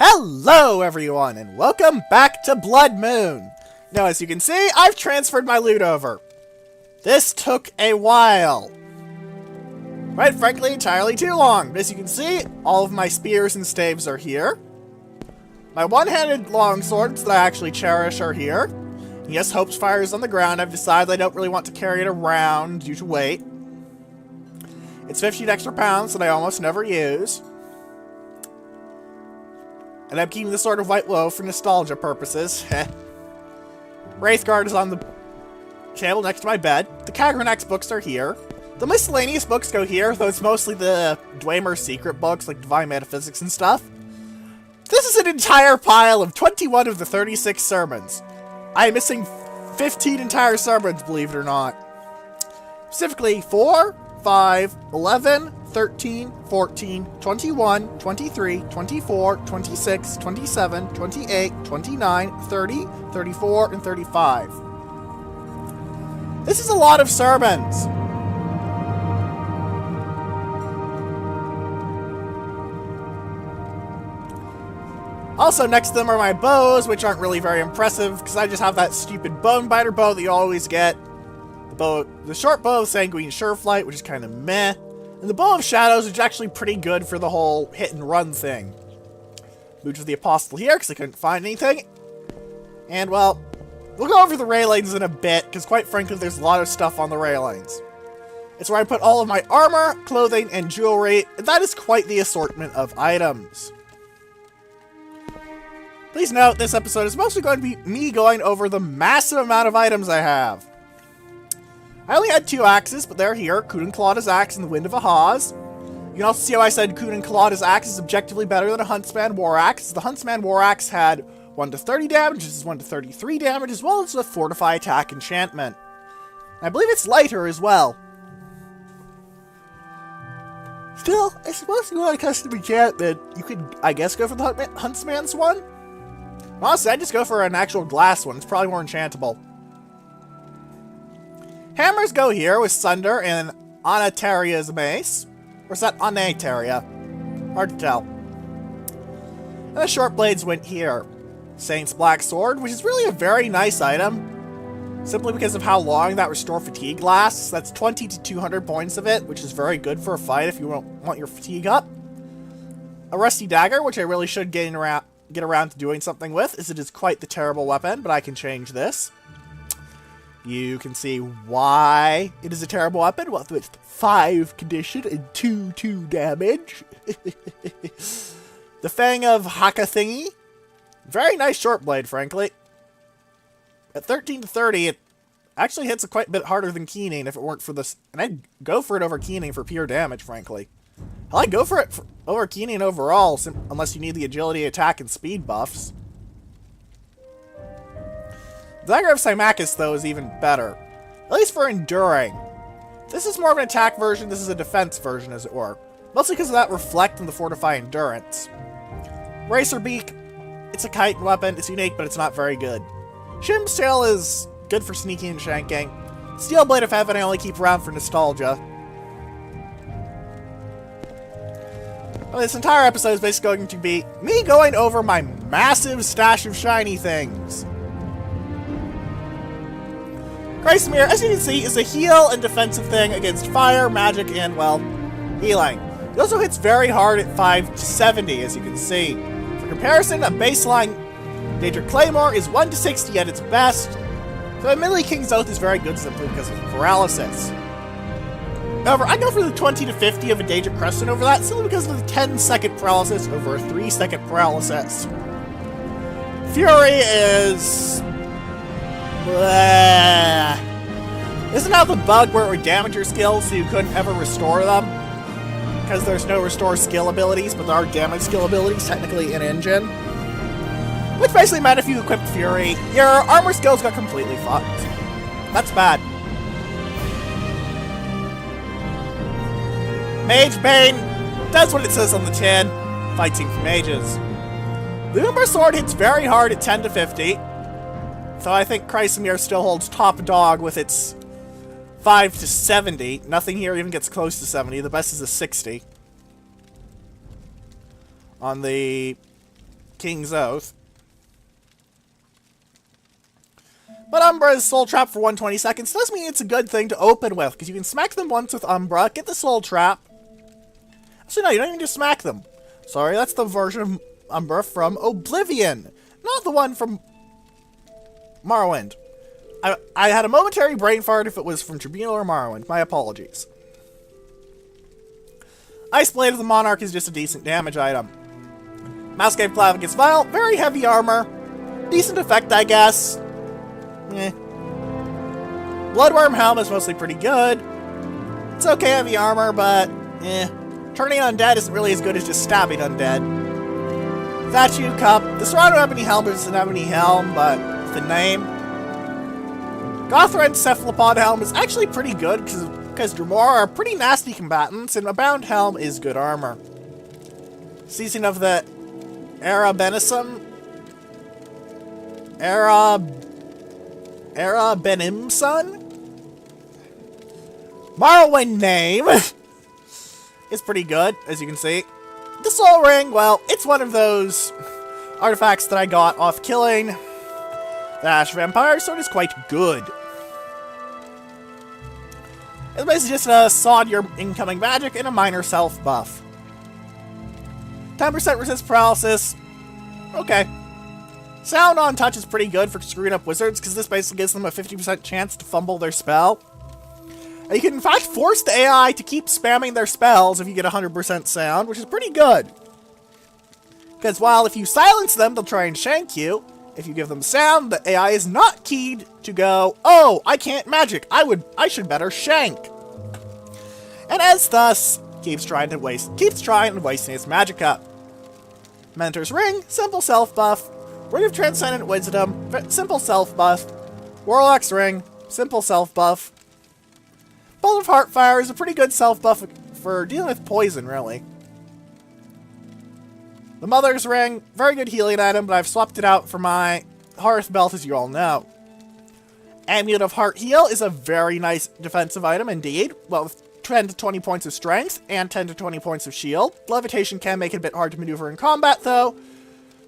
Hello everyone, and welcome back to Blood Moon! Now as you can see, I've transferred my loot over. This took a while. Quite frankly, entirely too long. But as you can see, all of my spears and staves are here. My one-handed longswords that I actually cherish are here. Yes, Hope's Fire is on the ground. I've decided I don't really want to carry it around due to weight. It's 15 extra pounds that I almost never use. And I'm keeping the Sword of White Woe for nostalgia purposes. Wraithguard is on the table next to my bed. The Kagrenax books are here. The miscellaneous books go here, though it's mostly the Dwemer secret books, like Divine Metaphysics and stuff. This is an entire pile of 21 of the 36 sermons. I am missing 15 entire sermons, believe it or not. Specifically, 4, 5, 11, 13, 14, 21, 23, 24, 26, 27, 28, 29, 30, 34, and 35. This is a lot of sermons. Also, next to them are my bows, which aren't really very impressive, because I just have that stupid bone biter bow that you always get. The short bow of Sanguine Sureflight, which is kind of meh. And the Bow of Shadows, which is actually pretty good for the whole hit and run thing. Moved to the Apostle here, because I couldn't find anything. And, well, we'll go over the railings in a bit, because quite frankly, there's a lot of stuff on the railings. It's where I put all of my armor, clothing, and jewelry, and that is quite the assortment of items. Please note, this episode is mostly going to be me going over the massive amount of items I have. I only had 2 axes, but they're here. Kudan Kalada's axe and the Wind of Ahaz. You can also see how I said Kudan Kalada's axe is objectively better than a Huntsman War Axe. The Huntsman War Axe had 1 to 30 damage, this is 1 to 33 damage, as well as a Fortify Attack enchantment. And I believe it's lighter as well. Still, I suppose if you want a custom enchantment, you could, I guess, go for the Huntsman's one? Honestly, I'd just go for an actual glass one. It's probably more enchantable. Hammers go here with Sunder and Anataria's mace. Or is that Anataria? Hard to tell. And the short blades went here. Saint's Black Sword, which is really a very nice item. Simply because of how long that Restore Fatigue lasts. That's 20 to 200 points of it, which is very good for a fight if you want your fatigue up. A Rusty Dagger, which I really should get around to doing something with, as it is quite the terrible weapon, but I can change this. You can see why it is a terrible weapon, with 5 condition and 2 damage. The Fang of Hakathingi. Very nice short blade, frankly. At 13 to 30, it actually hits a quite a bit harder than Keening if it weren't for this. And I'd go for it over Keening for pure damage, frankly. I'd go for it over Keening overall, unless you need the agility, attack, and speed buffs. The Dagger of Symmachus, though, is even better. At least for enduring. This is more of an attack version, this is a defense version, as it were. Mostly because of that Reflect and the Fortify Endurance. Racer Beak, it's a kite weapon, it's unique, but it's not very good. Shim's Tail is good for sneaking and shanking. Steel Blade of Heaven I only keep around for nostalgia. Well, this entire episode is basically going to be me going over my massive stash of shiny things. Chrysamere, as you can see, is a heal and defensive thing against fire, magic, and, well, healing. It also hits very hard at 5 to 70, as you can see. For comparison, a baseline Daedric Claymore is 1 to 60 at its best, so admittedly King's Oath is very good simply because of paralysis. However, I go for the 20 to 50 of a Daedric Crescent over that, simply because of the 10-second paralysis over a 3-second paralysis. Fury is... Isn't that the bug where it would damage your skills so you couldn't ever restore them? Because there's no restore skill abilities, but there are damage skill abilities technically in engine. Which basically meant if you equipped Fury, your armor skills got completely fucked. That's bad. Mage Bane does what it says on the tin. Fighting for mages. The Umber Sword hits very hard at 10 to 50. So I think Chrysamere still holds top dog with its 5 to 70. Nothing here even gets close to 70. The best is a 60. On the King's Oath. But Umbra's Soul Trap for 120 seconds does mean it's a good thing to open with, because you can smack them once with Umbra, get the Soul Trap. Actually, no, you don't even just smack them. Sorry, that's the version of Umbra from Oblivion, not the one from Morrowind. I had a momentary brain fart if it was from Tribunal or Morrowind. My apologies. Ice Blade of the Monarch is just a decent damage item. Mousecave Clavicus Vial, very heavy armor. Decent effect, I guess. Eh. Bloodworm Helm is mostly pretty good. It's okay heavy armor, but eh. Turning undead isn't really as good as just stabbing undead. Statue Cup. The Serrano Ebony Helm is an Ebony Helm, but with a name. Gothred Cephalopod Helm is actually pretty good, because Dremora are pretty nasty combatants, and a Bound Helm is good armor. Season of the Era Benison. Era Benimson? Morrowind name is pretty good, as you can see. The Soul Ring, well, it's one of those artifacts that I got off killing the Ash Vampire, so it is quite good. It's basically just a sod your incoming magic and a minor self buff. 10% resist paralysis. Okay. Sound on Touch is pretty good for screwing up wizards, because this basically gives them a 50% chance to fumble their spell. And you can in fact force the AI to keep spamming their spells if you get 100% sound, which is pretty good. Because while if you silence them, they'll try and shank you. If you give them sound, the AI is not keyed to go, oh, I can't magic, I should better shank. And as thus, keeps trying and wasting its magicka. Mentor's Ring, simple self buff. Ring of Transcendent Wisdom, simple self buff. Warlock's Ring, simple self buff. Bolt of Heartfire is a pretty good self buff for dealing with poison, really. The Mother's Ring, very good healing item, but I've swapped it out for my Hearth Belt, as you all know. Amulet of Heart Heal is a very nice defensive item indeed, well, with 10 to 20 points of strength and 10 to 20 points of shield. Levitation can make it a bit hard to maneuver in combat, though,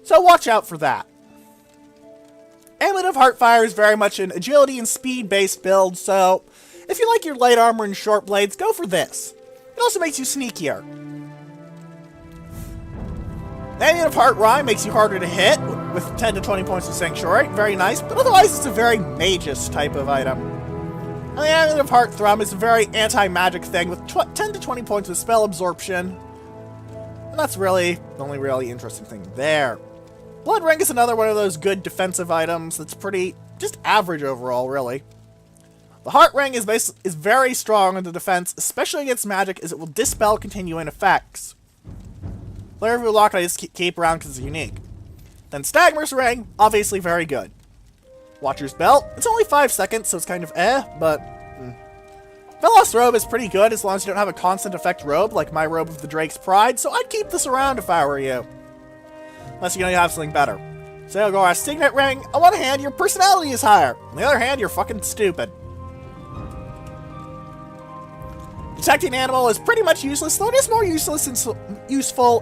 so watch out for that. Amulet of Heartfire is very much an agility and speed-based build, so if you like your light armor and short blades, go for this. It also makes you sneakier. The Amulet of Heart Rhyme makes you harder to hit, with 10 to 20 points of Sanctuary. Very nice, but otherwise it's a very magus type of item. And the Amulet of Heart Thrum is a very anti-magic thing, with 10 to 20 points of spell absorption. And that's really the only really interesting thing there. Blood Ring is another one of those good defensive items that's pretty, just average overall, really. The Heart Ring is very strong in the defense, especially against magic, as it will dispel continuing effects. Layer of Lock I just keep around because it's unique. Then Stagmer's Ring, obviously very good. Watcher's Belt, it's only 5 seconds, so it's kind of but... Velos Robe is pretty good as long as you don't have a constant effect robe, like my Robe of the Drake's Pride, so I'd keep this around if I were you. Unless you know you have something better. So you'll go our Signet Ring, on one hand, your personality is higher. On the other hand, you're fucking stupid. Detecting Animal is pretty much useless, though it is more useful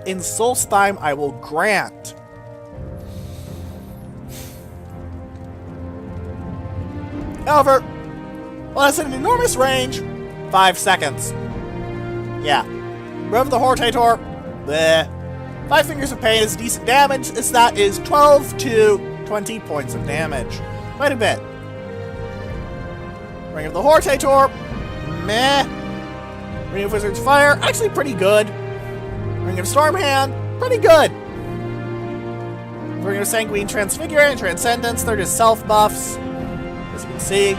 in Solstheim, I will grant. However, well, it's an enormous range, 5 seconds. Yeah. Robe of the Hortator, bleh. 5 Fingers of Pain is decent damage, as that is 12 to 20 points of damage. Quite a bit. Ring of the Hortator, meh. Ring of Wizard's Fire, actually pretty good. Ring of Stormhand, pretty good. Ring of Sanguine Transfigurant and Transcendence, they're just self-buffs, as you can see.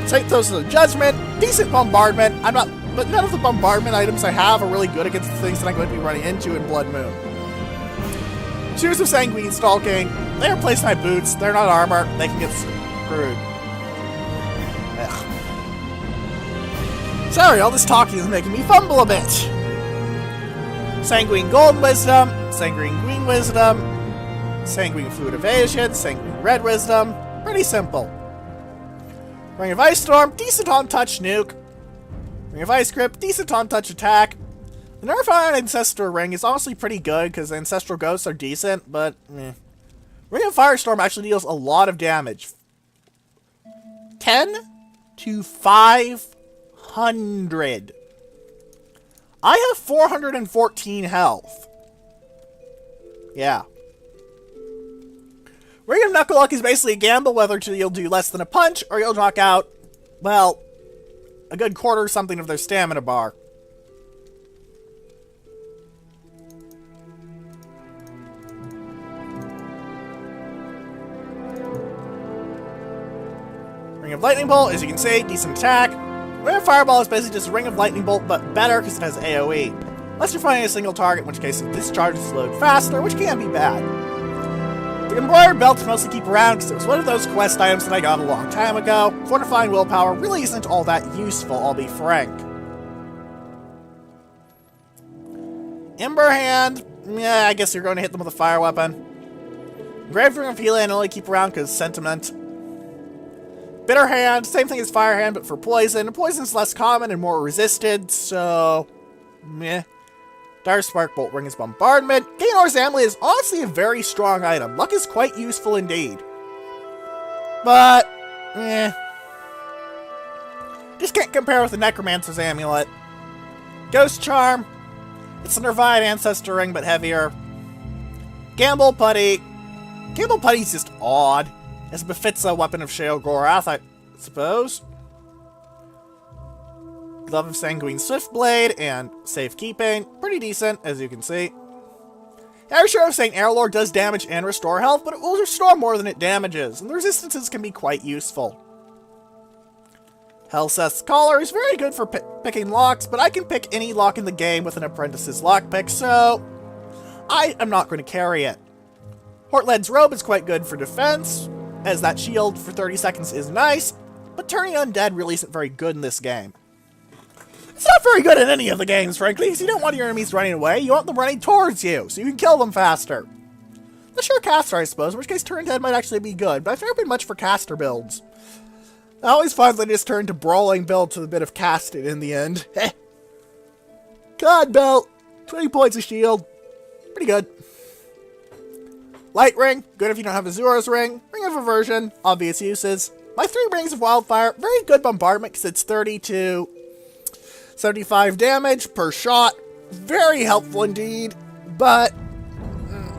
Take those to the Judgment, decent Bombardment, but none of the Bombardment items I have are really good against the things that I'm going to be running into in Blood Moon. Shoes of Sanguine Stalking, they replace my boots, they're not armor, they can get screwed. Ugh. Sorry, all this talking is making me fumble a bit. Sanguine Gold Wisdom, Sanguine Green Wisdom, Sanguine Fluid Evasion, Sanguine Red Wisdom. Pretty simple. Ring of Ice Storm, decent on touch nuke. Ring of Ice Grip, decent on touch attack. The nerf on Ancestral Ring is honestly pretty good because Ancestral Ghosts are decent, but Ring of Firestorm actually deals a lot of damage. 10 to 500. I have 414 health. Yeah. Ring of Knuckle Luck is basically a gamble whether you'll do less than a punch or you'll knock out, well, a good quarter or something of their stamina bar. Ring of Lightning Bolt, as you can see, decent attack. Ring of Fireball is basically just a Ring of Lightning Bolt, but better because it has AoE. Unless you're fighting a single target, in which case it discharges slowed faster, which can be bad. The Embroidered Belt to mostly keep around because it was one of those quest items that I got a long time ago. Fortifying Willpower really isn't all that useful, I'll be frank. Ember Hand, yeah, I guess you're going to hit them with a fire weapon. Grave Ring of Healing only keep around because Sentiment. Bitter Hand, same thing as Fire Hand, but for poison. Poison's less common and more resisted, so meh. Dire Spark Bolt Ring is Bombardment. Gaenor's Amulet is honestly a very strong item. Luck is quite useful indeed. But, just can't compare with the Necromancer's Amulet. Ghost Charm. It's a Nervine Ancestor Ring, but heavier. Gamble Putty. Gamble Putty's just odd, as befits a weapon of Sheol-Gorath, I suppose. Glove of Sanguine Swiftblade and Safekeeping. Pretty decent, as you can see. Sheriff of St. Airlord does damage and restore health, but it will restore more than it damages, and the resistances can be quite useful. Helseth's Collar is very good for picking locks, but I can pick any lock in the game with an Apprentice's lockpick, so I am not going to carry it. Hortled's Robe is quite good for defense, as that shield for 30 seconds is nice, but turning undead really isn't very good in this game. It's not very good in any of the games, frankly, because you don't want your enemies running away, you want them running towards you, so you can kill them faster. The sure caster, I suppose, in which case turn dead might actually be good, but I've never been much for caster builds. I always find that I just turn to brawling build to a bit of casting in the end. God belt, 20 points of shield, pretty good. Light Ring, good if you don't have Azura's Ring. Ring of Aversion, obvious uses. My 3 Rings of Wildfire, very good bombardment because it's 30 to 75 damage per shot. Very helpful indeed, but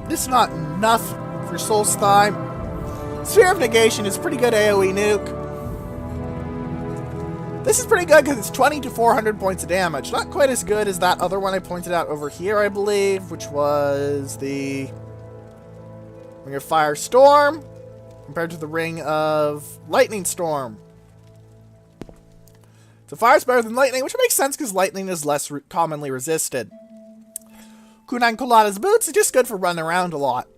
it's not enough for Solstheim. Sphere of Negation is pretty good AoE nuke. This is pretty good because it's 20 to 400 points of damage. Not quite as good as that other one I pointed out over here, I believe, which was the Ring of Firestorm compared to the Ring of Lightning Storm. So fire's better than lightning, which makes sense because lightning is less commonly resisted. Kunan Colada's Boots is just good for running around a lot.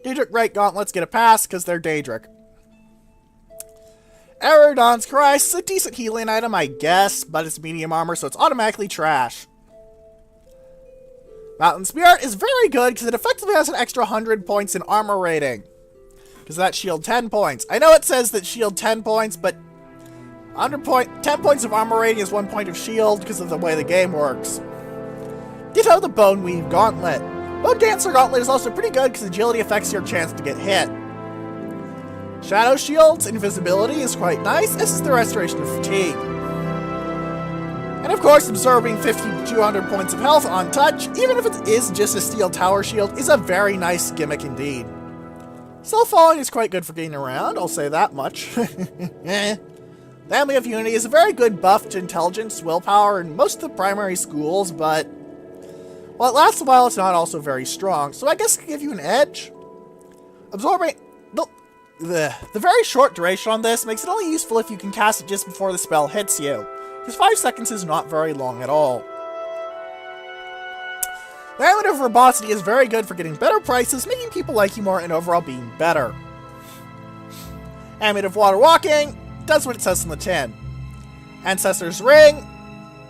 Daedric Right Gauntlets get a pass because they're Daedric. Aerodon's Christ is a decent healing item, I guess, but it's medium armor, so it's automatically trash. Mountain Spirit is very good because it effectively has an extra 100 points in armor rating. Because that's shield 10 points. I know it says that shield 10 points, but 10 points of armor rating is 1 point of shield because of the way the game works. Ditto the Bone Weave Gauntlet. Bone Dancer Gauntlet is also pretty good because agility affects your chance to get hit. Shadow Shield's invisibility is quite nice, as is the Restoration of Fatigue. And of course, absorbing 50 to 200 points of health on touch, even if it is just a Steel Tower Shield, is a very nice gimmick indeed. Self-Falling is quite good for getting around, I'll say that much. Family of Unity is a very good buff to intelligence, willpower, and most of the primary schools, but while it lasts a while, it's not also very strong, so I guess it could give you an edge. Absorbing... The very short duration on this makes it only useful if you can cast it just before the spell hits you, because 5 seconds is not very long at all. The Amulet of Verbosity is very good for getting better prices, making people like you more, and overall being better. Amulet of Water Walking does what it says on the tin. Ancestor's Ring,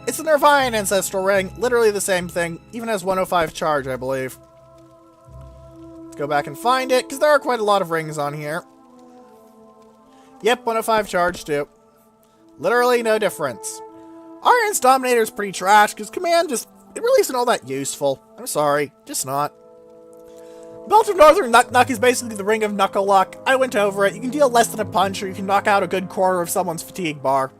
it's a Nervine Ancestral Ring, literally the same thing, even has 105 charge, I believe. Let's go back and find it, because there are quite a lot of rings on here. Yep, 105 charge too. Literally no difference. Arian's Dominator is pretty trash, because command just it really isn't all that useful. I'm sorry, just not. Belt of Northern Nuck is basically the Ring of Knuckle Luck. I went over it. You can deal less than a punch, or you can knock out a good quarter of someone's fatigue bar.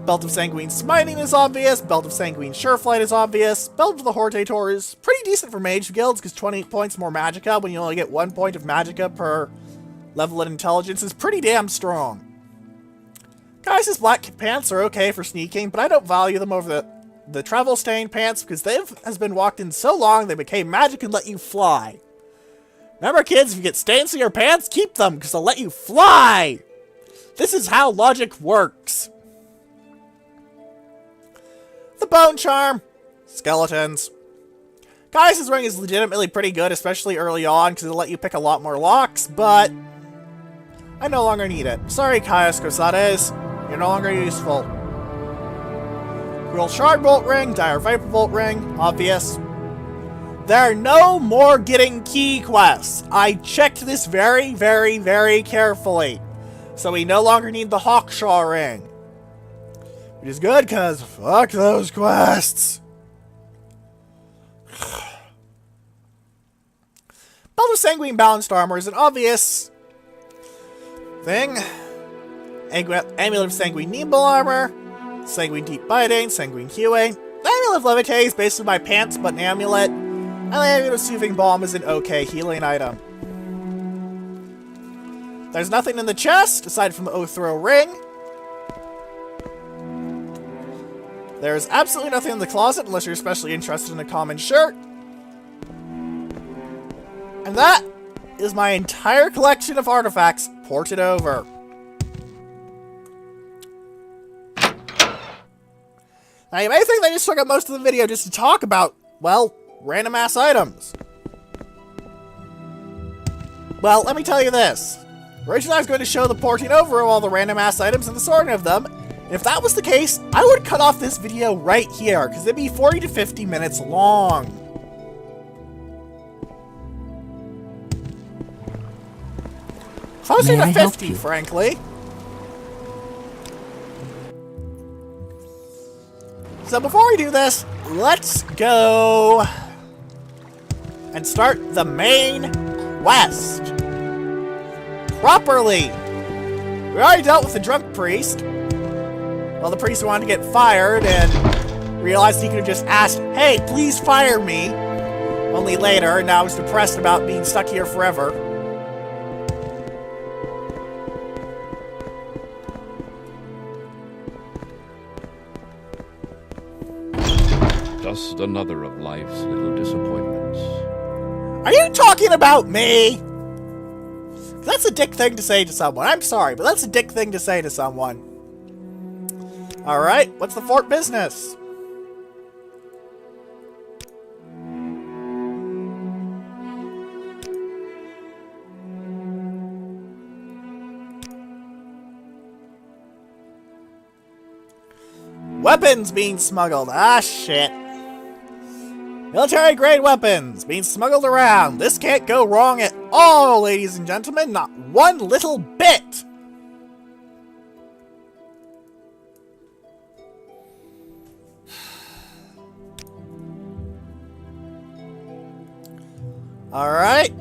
Belt of Sanguine Smiting is obvious. Belt of Sanguine Sureflight is obvious. Belt of the Hortator is pretty decent for mage guilds, because 28 points more magicka when you only get 1 point of magicka per level in intelligence is pretty damn strong. Guys' black pants are okay for sneaking, but I don't value them over the travel stain pants because has been walked in so long they became magic and let you fly. Remember kids, if you get stains in your pants, keep them because they'll let you fly! This is how logic works. The Bone Charm. Skeletons. Guys' ring is legitimately pretty good, especially early on because it'll let you pick a lot more locks, but I no longer need it. Sorry, Caius Crusadez. You're no longer useful. Cruel Shard Bolt Ring, Dire Viper Bolt Ring, obvious. There are no more getting key quests. I checked this very, very, very carefully. So we no longer need the Hawkshaw Ring. Which is good, because fuck those quests. Belt of Sanguine Balanced Armor is an obvious thing. Amulet of Sanguine Nimble Armor, Sanguine Deep Biting, Sanguine Hewing. The Amulet of Levitate is basically my pants, but an amulet. And the Amulet of Soothing Balm is an okay healing item. There's nothing in the chest, aside from the Othro Ring. There's absolutely nothing in the closet, unless you're especially interested in a common shirt. And that is my entire collection of artifacts ported over. Now, you may think that I just took up most of the video just to talk about, well, random-ass items. Well, let me tell you this. Originally, I was going to show the porting over of all the random-ass items and the sorting of them. And if that was the case, I would cut off this video right here, because it'd be 40 to 50 minutes long. Closer to 50, frankly. So before we do this, let's go and start the main quest properly. We already dealt with the drunk priest. Well, the priest wanted to get fired and realized he could have just asked, hey, please fire me. Only later, and now he's depressed about being stuck here forever. Just another of life's little disappointments. Are you talking about me? That's a dick thing to say to someone. I'm sorry, but that's a dick thing to say to someone. Alright, what's the fort business? Weapons being smuggled. Ah, shit. Military-grade weapons being smuggled around. This can't go wrong at all, ladies and gentlemen. Not one little bit. Alright.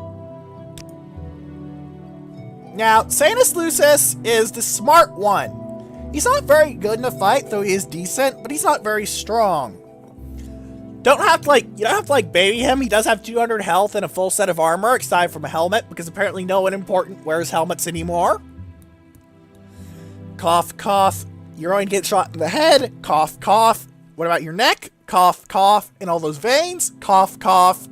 Now, Sanus Lucis is the smart one. He's not very good in a fight, though he is decent, but he's not very strong. You don't have to baby him. He does have 200 health and a full set of armor, aside from a helmet, because apparently no one important wears helmets anymore. Cough, cough. You're going to get shot in the head. Cough, cough. What about your neck? Cough, cough. And all those veins? Cough, cough.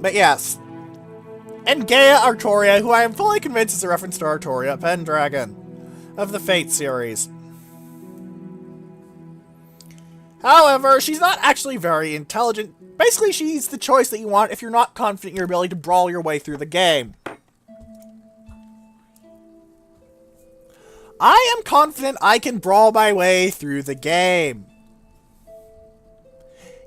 But yes. And Gaia Artoria, who I am fully convinced is a reference to Artoria, Pendragon, of the Fate series. However, she's not actually very intelligent. Basically, she's the choice that you want if you're not confident in your ability to brawl your way through the game. I am confident I can brawl my way through the game.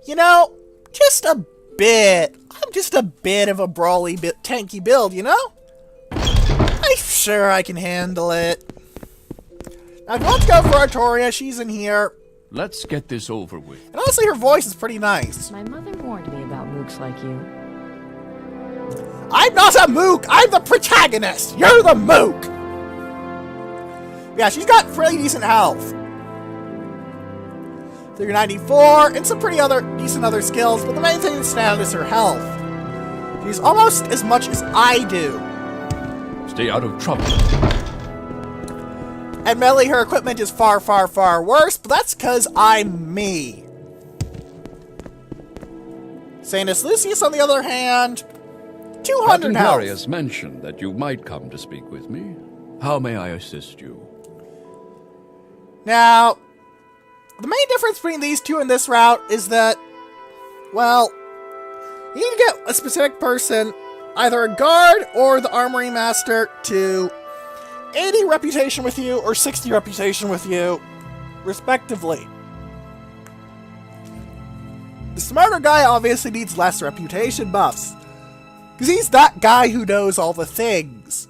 You know, just a bit. I'm just a bit of a brawly, tanky build, you know? I'm sure I can handle it. Now, if you want to go for Artoria, she's in here. Let's get this over with. And honestly, her voice is pretty nice. My mother warned me about mooks like you. I'm not a mook! I'm the protagonist! You're the mook! Yeah, she's got pretty decent health. 394, and some pretty decent other skills, but the main thing that's stand out is her health. She's almost as much as I do. Stay out of trouble. Admittedly, her equipment is far, far, far worse, but that's because I'm me. Sanus Lucius, on the other hand, 200 Captain health. Darius mentioned that you might come to speak with me. How may I assist you? Now, the main difference between these two in this route is that, well, you need to get a specific person, either a guard or the armory master, to 80 reputation with you or 60 reputation with you, respectively. The smarter guy obviously needs less reputation buffs, because he's that guy who knows all the things.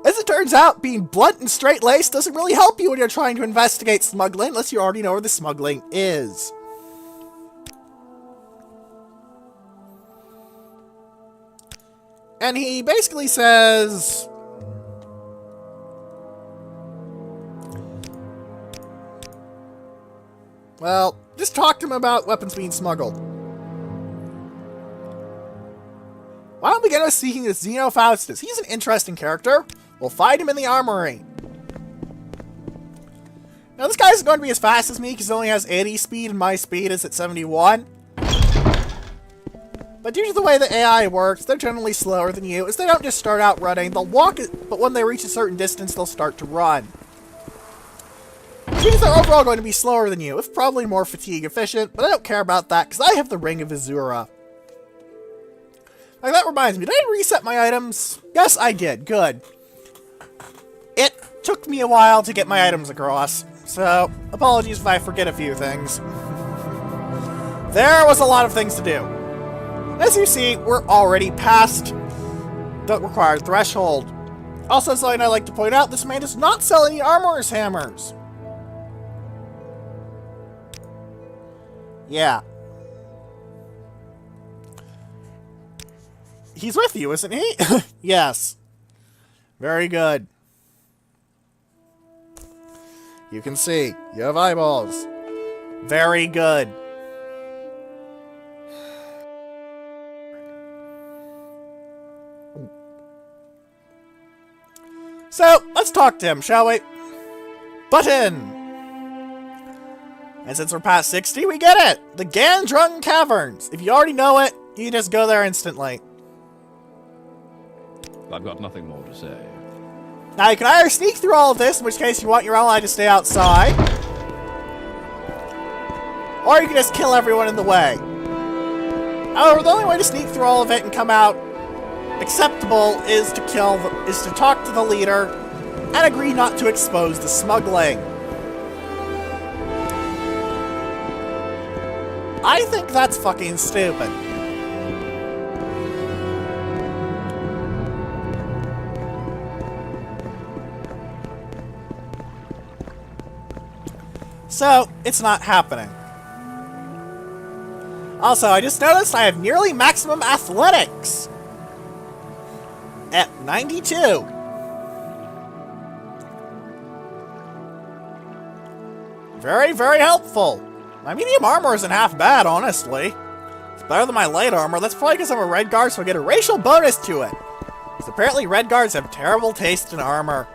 As it turns out, being blunt and straight-laced doesn't really help you when you're trying to investigate smuggling, unless you already know where the smuggling is. And he basically says, well, just talk to him about weapons being smuggled. Why don't we begin with speaking to Zeno Faustus? He's an interesting character. We'll find him in the armory. Now, this guy isn't going to be as fast as me because he only has 80 speed and my speed is at 71. But due to the way the AI works, they're generally slower than you, as they don't just start out running. They'll walk, but when they reach a certain distance, they'll start to run. Which means they're overall going to be slower than you, if probably more fatigue efficient, but I don't care about that because I have the Ring of Azura. Like, that reminds me, did I reset my items? Yes, I did. Good. It took me a while to get my items across, so apologies if I forget a few things. There was a lot of things to do. As you see, we're already past the required threshold. Also, something I'd like to point out, this man does not sell any armorer's hammers. Yeah. He's with you, isn't he? Yes. Very good. You can see. You have eyeballs. Very good. So, let's talk to him, shall we? Button! And since we're past 60, we get it! The Gandrung Caverns! If you already know it, you just go there instantly. I've got nothing more to say. Now, you can either sneak through all of this, in which case you want your ally to stay outside, or you can just kill everyone in the way. However, the only way to sneak through all of it and come out acceptable is to talk to the leader and agree not to expose the smuggling. I think that's fucking stupid. So, it's not happening. Also, I just noticed I have nearly maximum athletics. At 92. Very, very helpful. My medium armor isn't half bad, honestly. It's better than my light armor. That's probably because I'm a red guard, so I get a racial bonus to it. Because apparently red guards have terrible taste in armor.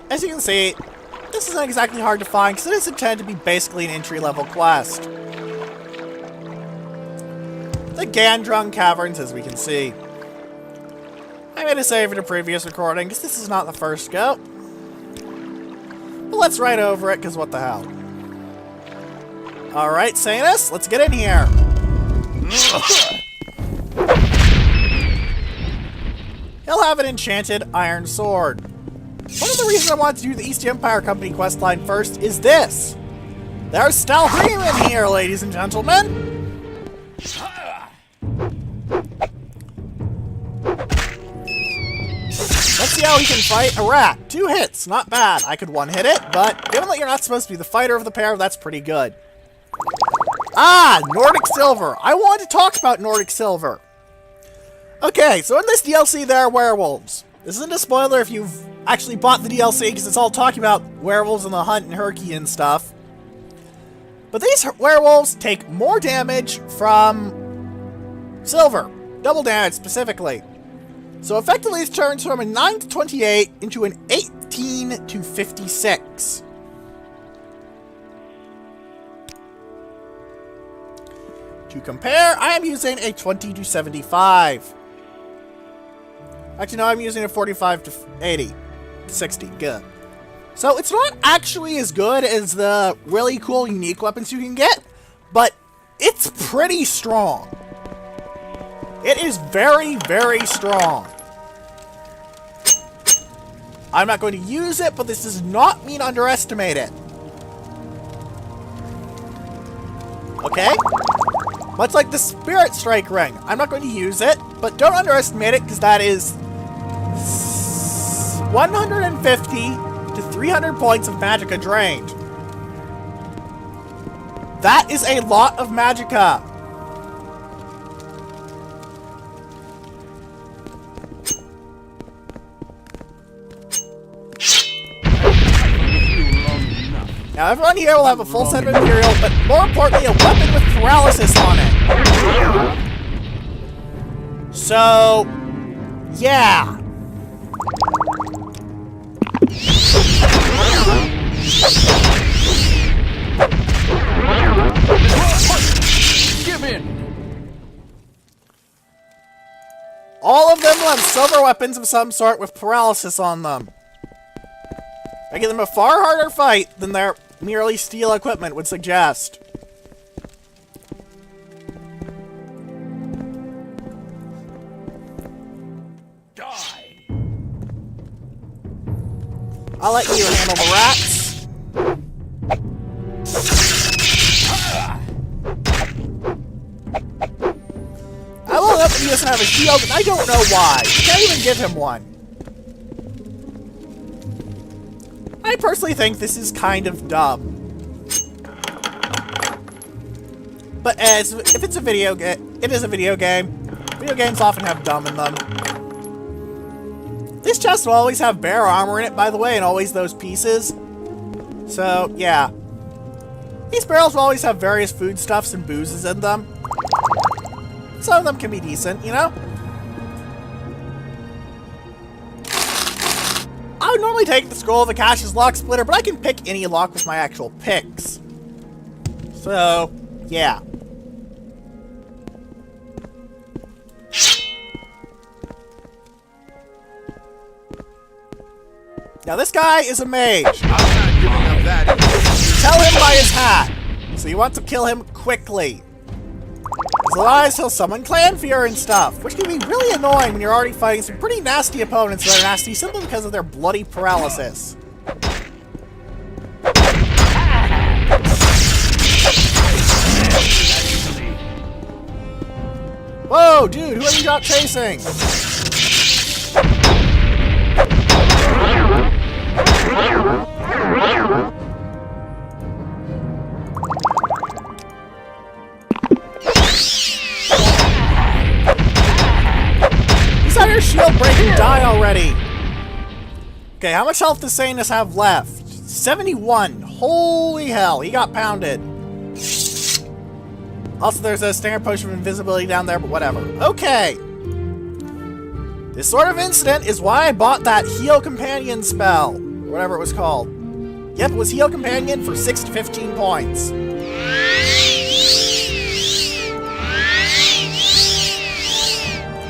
As you can see, this isn't exactly hard to find because it is intended to be basically an entry-level quest. The Gandrung Caverns, as we can see. I made a save in a previous recording because this is not the first go. But let's write over it because what the hell. Alright, Sanus, let's get in here. He'll have an enchanted iron sword. One of the reasons I wanted to do the East Empire Company questline first is this. There's Stalhrim in here, ladies and gentlemen. Let's see how he can fight a rat. 2 hits, not bad. I could one-hit it, but given that you're not supposed to be the fighter of the pair, that's pretty good. Ah, Nordic Silver. I wanted to talk about Nordic Silver. Okay, so in this DLC there are werewolves. This isn't a spoiler if you've actually bought the DLC, because it's all talking about werewolves and the hunt and Herky and stuff. But these werewolves take more damage from silver. Double damage, specifically. So effectively, this turns from a 9 to 28 into an 18 to 56. To compare, I am using a 20 to 75. Actually, no, I'm using a 45 to 80. 60, good. So it's not actually as good as the really cool unique weapons you can get, but it's pretty strong. It is very, very strong. I'm not going to use it, but this does not mean underestimate it. Okay? Much like the Spirit Strike Ring. I'm not going to use it, but don't underestimate it, because that is 150 to 300 points of magicka drained. That is a lot of magicka. Now everyone here will have a full set of material, but more importantly, a weapon with paralysis on it. So, yeah. Give in! All of them will have silver weapons of some sort with paralysis on them, making them a far harder fight than their merely steel equipment would suggest. Die! I'll let you handle the rats. I will let he doesn't have a shield, and I don't know why. You can't even give him one. I personally think this is kind of dumb. But if it's a video game, it is a video game. Video games often have dumb in them. This chest will always have bear armor in it, by the way, and always those pieces. So, yeah. These barrels will always have various foodstuffs and boozes in them. Some of them can be decent, you know? I would normally take the Scroll of Akasha's lock splitter, but I can pick any lock with my actual picks. So, yeah. Now this guy is a mage. I'm not giving up that. Tell him by his hat. So you want to kill him quickly. Otherwise, he'll summon clan fear and stuff, which can be really annoying when you're already fighting some pretty nasty opponents that are nasty simply because of their bloody paralysis. Whoa, dude, who have you got chasing? Your shield break and die already. Okay, how much health does Sanus have left? 71. Holy hell, he got pounded. Also, there's a standard potion of invisibility down there, but whatever. Okay. This sort of incident is why I bought that Heal Companion spell. Or whatever it was called. Yep, it was Heal Companion for 6 to 15 points.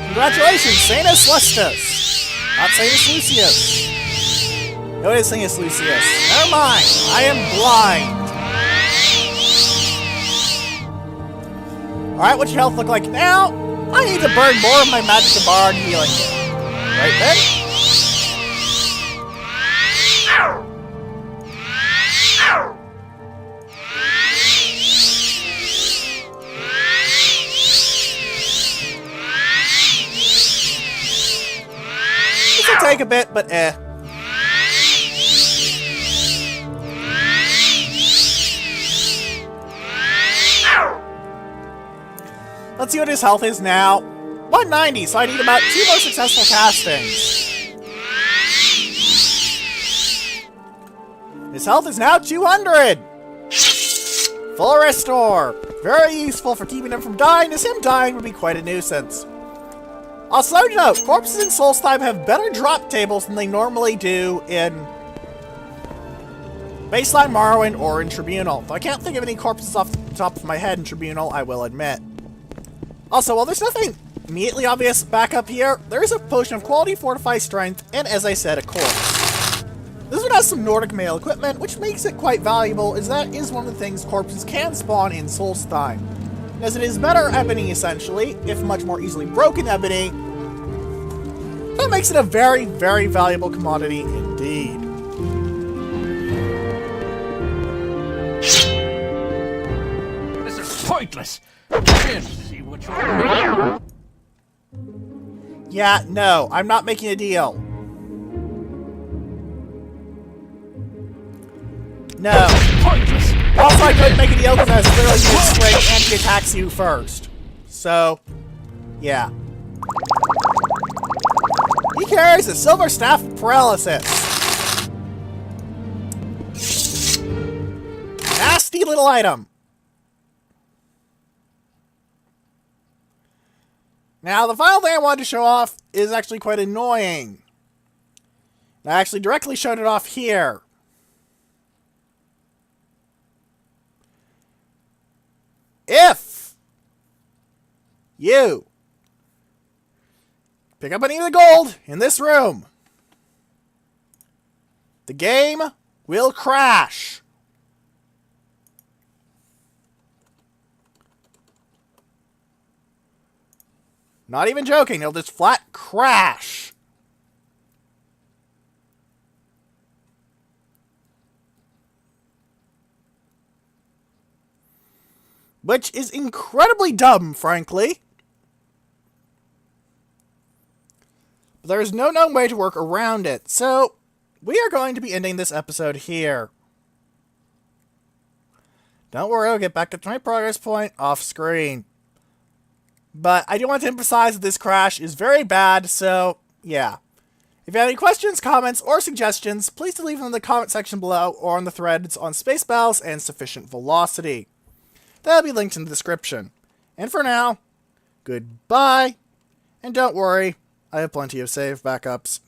Congratulations, Sanus Lestus! Not Sanus Lucius. No, it is Sanus Lucius. Never mind, I am blind. Alright, what's your health look like now? I need to burn more of my magic bar and healing you. Right then? take a bit, but eh. Let's see what his health is now. 190, so I need about 2 more successful castings. His health is now 200! Full restore. Very useful for keeping him from dying, as him dying would be quite a nuisance. Also, note, corpses in Solstheim have better drop tables than they normally do in Baseline Morrowind or in Tribunal. Though I can't think of any corpses off the top of my head in Tribunal, I will admit. Also, while there's nothing immediately obvious back up here, there is a potion of quality fortified strength, and as I said, a corpse. This one has some Nordic mail equipment, which makes it quite valuable, as that is one of the things corpses can spawn in Solstheim. As it is better ebony, essentially, if much more easily broken ebony, that makes it a very, very valuable commodity indeed. This is pointless! Get in, see what you're... Yeah, no, I'm not making a deal. No. Pointless! Also, I couldn't make a deal because I was clearly doing straight and he attacks you first. So, yeah. He carries a silver staff of paralysis. Nasty little item. Now, the final thing I wanted to show off is actually quite annoying. I actually directly showed it off here. If you pick up any of the gold in this room, the game will crash. Not even joking, it'll just flat crash. Which is incredibly dumb, frankly. But there is no known way to work around it, so we are going to be ending this episode here. Don't worry, I'll get back to my progress point off screen. But I do want to emphasize that this crash is very bad, so yeah. If you have any questions, comments, or suggestions, please do leave them in the comment section below or on the threads on space battles and sufficient velocity. That'll be linked in the description. And for now, goodbye, and don't worry, I have plenty of save backups.